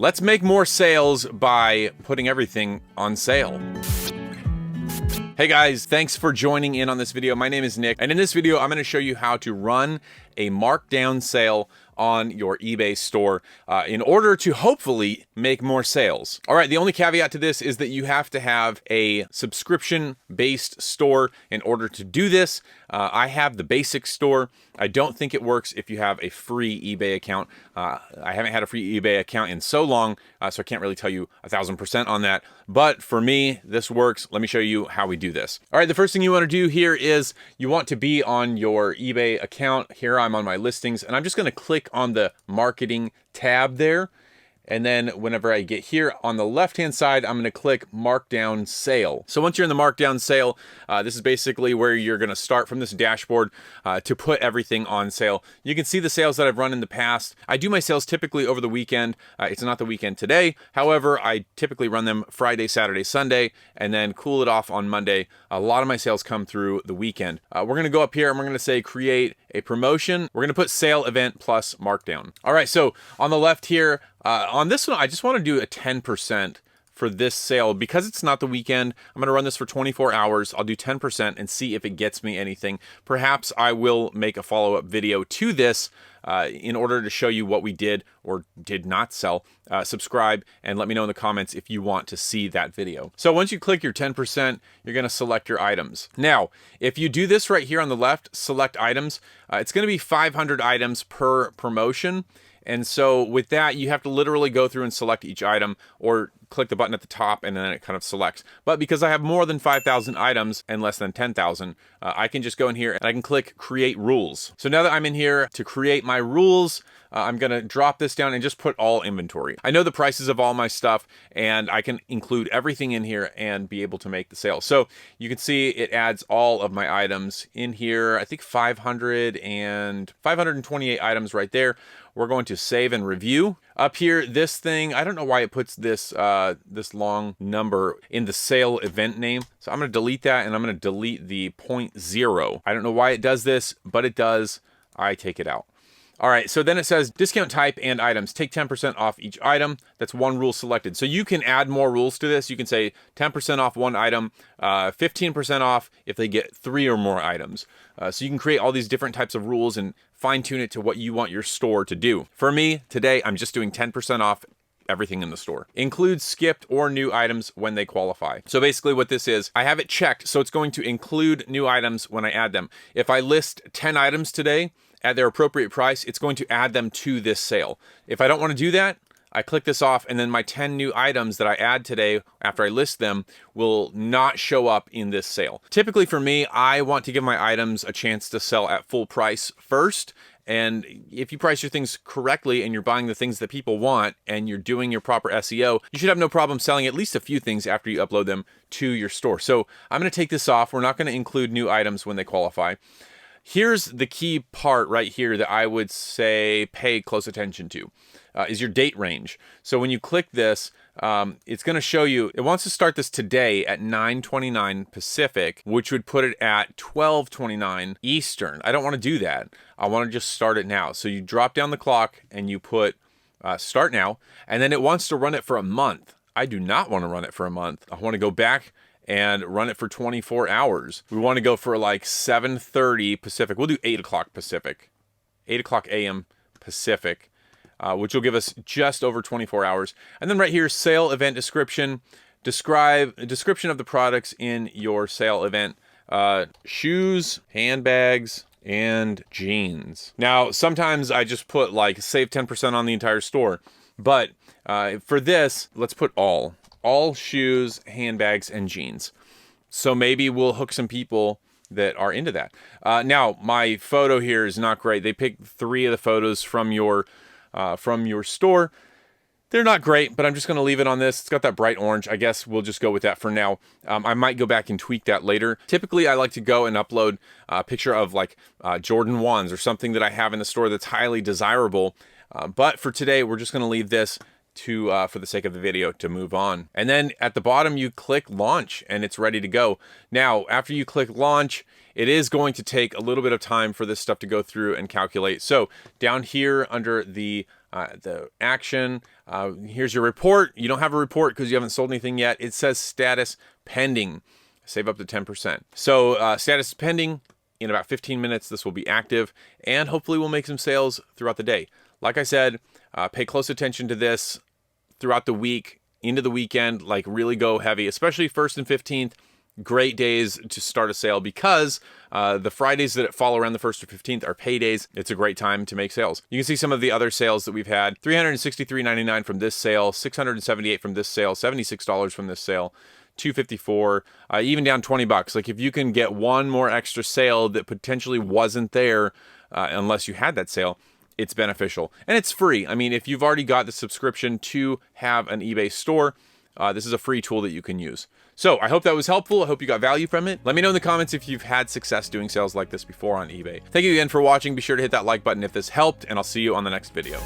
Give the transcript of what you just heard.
Let's make more sales by putting everything on sale. Hey guys, thanks for joining in on this video. My name is Nick, and in this video, I'm going to show you how to run a markdown sale on your eBay store in order to hopefully make more sales. All right, the only caveat to this is that you have to have a subscription-based store in order to do this. I have the basic store. I don't think it works if you have a free eBay account. I haven't had a free eBay account in so long, so I can't really tell you 1000% on that. But for me, this works. Let me show you how we do this. All right, the first thing you want to do here is you want to be on your eBay account. Here I'm on my listings, and I'm just going to click on the marketing tab there. And then whenever I get here on the left-hand side, I'm going to click Markdown Sale. So once you're in the Markdown Sale, this is basically where you're going to start from this dashboard to put everything on sale. You can see the sales that I've run in the past. I do my sales typically over the weekend. It's not the weekend today. However, I typically run them Friday, Saturday, Sunday, and then cool it off on Monday. A lot of my sales come through the weekend. We're going to go up here and we're going to say create a promotion. We're going to put sale event plus markdown. All right, so on the left here, on this one, I just want to do a 10% for this sale. Because it's not the weekend, I'm going to run this for 24 hours. I'll do 10% and see if it gets me anything. Perhaps I will make a follow-up video to this in order to show you what we did or did not sell. Subscribe and let me know in the comments if you want to see that video. So once you click your 10%, you're going to select your items. Now, if you do this right here on the left, select items, it's going to be 500 items per promotion. And so with that, you have to literally go through and select each item or click the button at the top and then it kind of selects. But because I have more than 5,000 items and less than 10,000, I can just go in here and I can click create rules. So now that I'm in here to create my rules, I'm going to drop this down and just put all inventory. I know the prices of all my stuff and I can include everything in here and be able to make the sale. So you can see it adds all of my items in here. I think 528 items right there. We're going to save and review. Up here, this thing, I don't know why it puts this this long number in the sale event name. So I'm going to delete that and I'm going to delete the 0.0. I don't know why it does this, but it does. I take it out. All right, so then it says discount type and items. Take 10% off each item. That's one rule selected. So you can add more rules to this. You can say 10% off one item, 15% off if they get 3 or more items. So you can create all these different types of rules and fine tune it to what you want your store to do. For me, today, I'm just doing 10% off everything in the store. Include skipped or new items when they qualify. So basically what this is, I have it checked, so it's going to include new items when I add them. If I list 10 items today at their appropriate price, it's going to add them to this sale. If I don't want to do that, I click this off and then my 10 new items that I add today after I list them will not show up in this sale. Typically for me, I want to give my items a chance to sell at full price first. And if you price your things correctly and you're buying the things that people want and you're doing your proper SEO, you should have no problem selling at least a few things after you upload them to your store. So I'm going to take this off. We're not going to include new items when they qualify. Here's the key part right here that I would say pay close attention to, is your date range. So when you click this, it's going to show you, it wants to start this today at 9:29 Pacific, which would put it at 12:29 Eastern. I don't want to do that. I want to just start it now. So you drop down the clock and you put start now, and then it wants to run it for a month. I do not want to run it for a month. I want to go back and run it for 24 hours. We want to go for like 7:30 Pacific. We'll do 8 o'clock Pacific, 8 o'clock a.m. Pacific, which will give us just over 24 hours. And then right here, sale event description, description of the products in your sale event, shoes, handbags, and jeans. Now, sometimes I just put like save 10% on the entire store, but for this, let's put all shoes, handbags, and jeans. So maybe we'll hook some people that are into that. Now, my photo here is not great. They picked 3 of the photos from your store. They're not great, but I'm just going to leave it on this. It's got that bright orange. I guess we'll just go with that for now. I might go back and tweak that later. Typically, I like to go and upload a picture of like Jordan 1s or something that I have in the store that's highly desirable. But for today, we're just going to leave this for the sake of the video to move on. And then at the bottom, you click launch and it's ready to go. Now, after you click launch, it is going to take a little bit of time for this stuff to go through and calculate. So down here under the the action. Here's your report. You don't have a report because you haven't sold anything yet. It says status pending. Save up to 10%. So status pending. In about 15 minutes, this will be active, and hopefully we'll make some sales throughout the day. Like I said, pay close attention to this throughout the week, into the weekend, like really go heavy, especially 1st and 15th. Great days to start a sale because the Fridays that follow around the 1st or 15th are paydays. It's a great time to make sales. You can see some of the other sales that we've had. $363.99 from this sale, $678 from this sale, $76 from this sale, $254, even down $20. Like if you can get one more extra sale that potentially wasn't there unless you had that sale, it's beneficial. And it's free. I mean, if you've already got the subscription to have an eBay store, this is a free tool that you can use. So I hope that was helpful. I hope you got value from it. Let me know in the comments if you've had success doing sales like this before on eBay. Thank you again for watching. Be sure to hit that like button if this helped, and I'll see you on the next video.